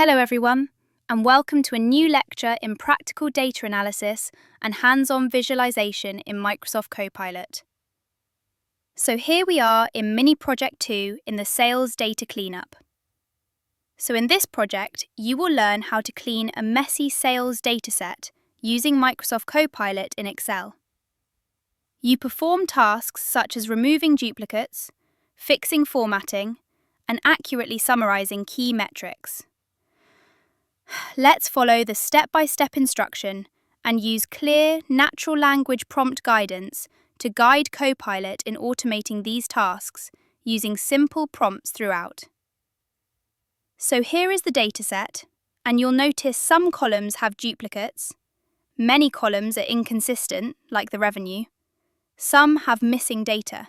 Hello everyone, and welcome to a new lecture in practical data analysis and hands-on visualization in Microsoft Copilot. So here we are in mini project 2 in the sales data cleanup. So in this project, you will learn how to clean a messy sales dataset using Microsoft Copilot in Excel. You perform tasks such as removing duplicates, fixing formatting, and accurately summarizing key metrics. Let's follow the step-by-step instruction and use clear, natural language prompt guidance to guide Copilot in automating these tasks using simple prompts throughout. So here is the dataset, and you'll notice some columns have duplicates, many columns are inconsistent, like the revenue, some have missing data.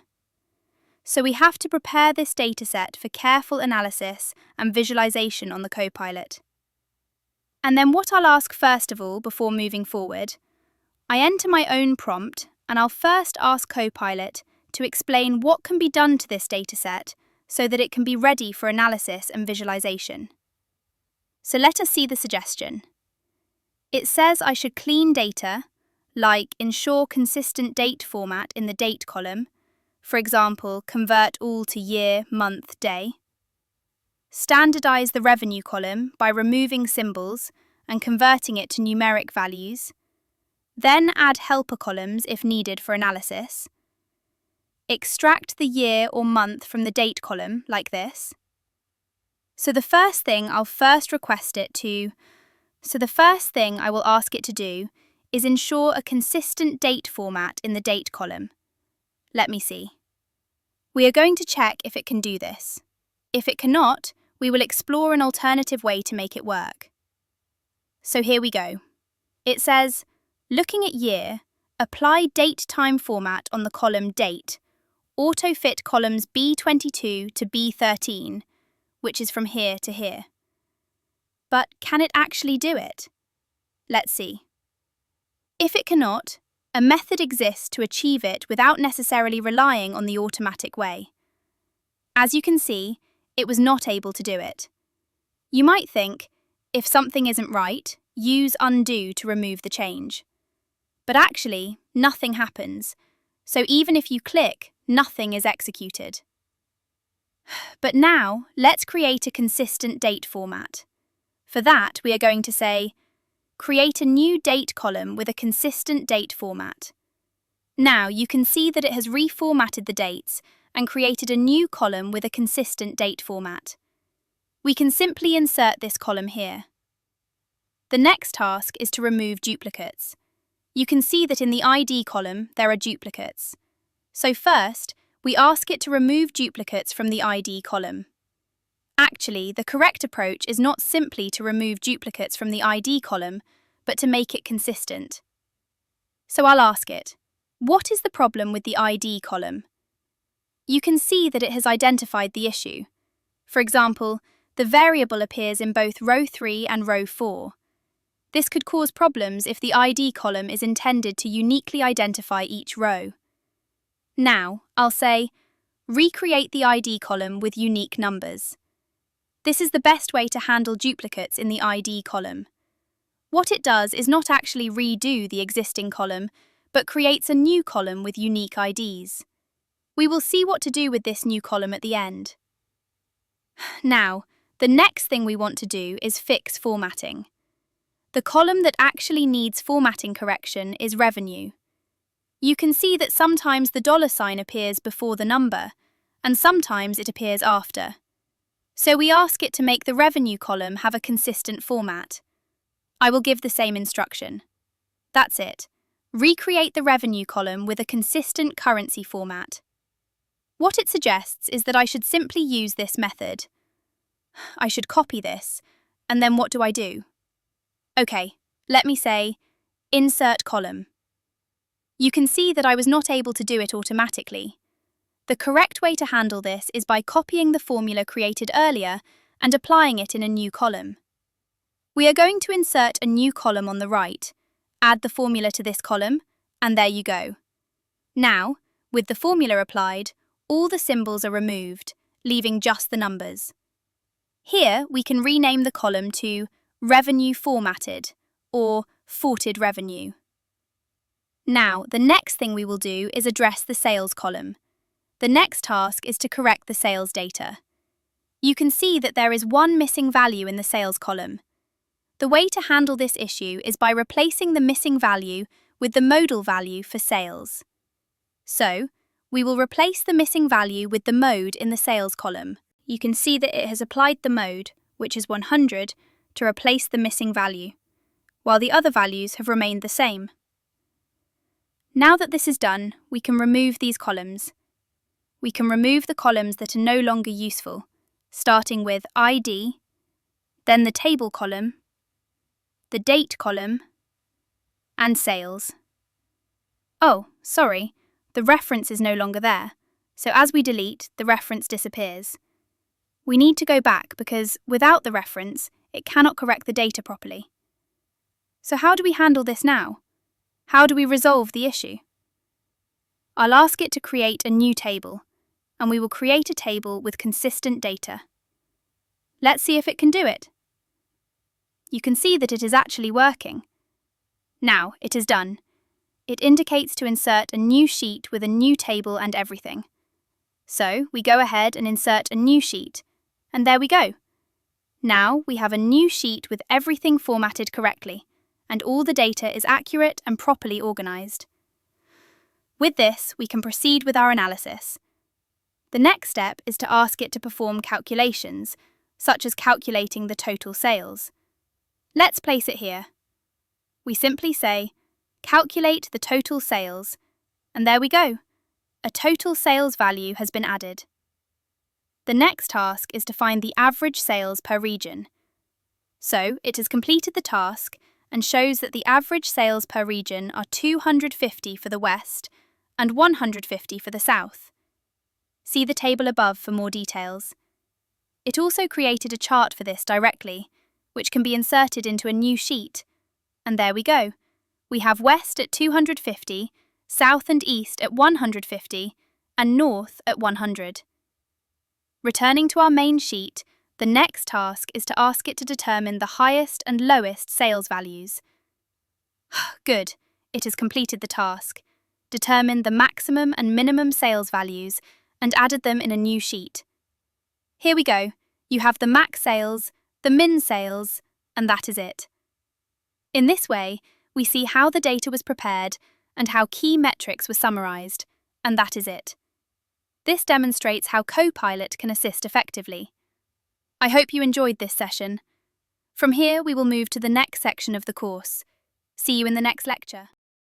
So we have to prepare this dataset for careful analysis and visualization on the Copilot. And then what I'll ask first of all before moving forward, I enter my own prompt and I'll first ask Copilot to explain what can be done to this dataset so that it can be ready for analysis and visualization. So let us see the suggestion. It says I should clean data, like ensure consistent date format in the date column, for example, convert all to year, month, day. Standardize the revenue column by removing symbols and converting it to numeric values. Then add helper columns if needed for analysis. Extract the year or month from the date column, like this. So the first thing I will ask it to do is ensure a consistent date format in the date column. Let me see. We are going to check if it can do this. If it cannot, we will explore an alternative way to make it work. So here we go. It says, looking at year, apply date-time format on the column date, auto-fit columns B22 to B13, which is from here to here. But can it actually do it? Let's see. If it cannot, a method exists to achieve it without necessarily relying on the automatic way. As you can see, it was not able to do it. You might think, if something isn't right, use undo to remove the change. But actually, nothing happens, so even if you click, nothing is executed. But now, let's create a consistent date format. For that, we are going to say, create a new date column with a consistent date format. Now you can see that it has reformatted the dates and created a new column with a consistent date format. We can simply insert this column here. The next task is to remove duplicates. You can see that in the ID column there are duplicates. So first, we ask it to remove duplicates from the ID column. Actually, the correct approach is not simply to remove duplicates from the ID column, but to make it consistent. So I'll ask it, what is the problem with the ID column? You can see that it has identified the issue. For example, the variable appears in both row 3 and row 4. This could cause problems if the ID column is intended to uniquely identify each row. Now, I'll say, recreate the ID column with unique numbers. This is the best way to handle duplicates in the ID column. What it does is not actually redo the existing column, but creates a new column with unique IDs. We will see what to do with this new column at the end. Now, the next thing we want to do is fix formatting. The column that actually needs formatting correction is revenue. You can see that sometimes the $sign appears before the number, and sometimes it appears after. So we ask it to make the revenue column have a consistent format. I will give the same instruction. That's it. Recreate the revenue column with a consistent currency format. What it suggests is that I should simply use this method. I should copy this, and then what do I do? Okay, let me say, insert column. You can see that I was not able to do it automatically. The correct way to handle this is by copying the formula created earlier and applying it in a new column. We are going to insert a new column on the right, add the formula to this column, and there you go. Now, with the formula applied, all the symbols are removed, leaving just the numbers. Here, we can rename the column to Revenue Formatted or Formatted Revenue. Now, the next thing we will do is address the sales column. The next task is to correct the sales data. You can see that there is one missing value in the sales column. The way to handle this issue is by replacing the missing value with the modal value for sales. So, we will replace the missing value with the mode in the sales column. You can see that it has applied the mode, which is 100, to replace the missing value, while the other values have remained the same. Now that this is done, we can remove these columns. We can remove the columns that are no longer useful, starting with ID, then the table column, the date column, and sales. Oh, sorry, the reference is no longer there, so as we delete, the reference disappears. We need to go back because, without the reference, it cannot correct the data properly. So how do we handle this now? How do we resolve the issue? I'll ask it to create a new table, and we will create a table with consistent data. Let's see if it can do it. You can see that it is actually working. Now, it is done. It indicates to insert a new sheet with a new table and everything. So, we go ahead and insert a new sheet, and there we go. Now, we have a new sheet with everything formatted correctly, and all the data is accurate and properly organized. With this, we can proceed with our analysis. The next step is to ask it to perform calculations, such as calculating the total sales. Let's place it here. We simply say, calculate the total sales, and there we go. A total sales value has been added. The next task is to find the average sales per region. So, it has completed the task and shows that the average sales per region are 250 for the West and 150 for the South. See the table above for more details. It also created a chart for this directly, which can be inserted into a new sheet. And there we go. We have West at 250, South and East at 150, and North at 100. Returning to our main sheet, the next task is to ask it to determine the highest and lowest sales values. Good, it has completed the task. Determined the maximum and minimum sales values and added them in a new sheet. Here we go. You have the max sales, the min sales, and that is it. In this way, we see how the data was prepared and how key metrics were summarized, and that is it. This demonstrates how Copilot can assist effectively. I hope you enjoyed this session. From here, we will move to the next section of the course. See you in the next lecture.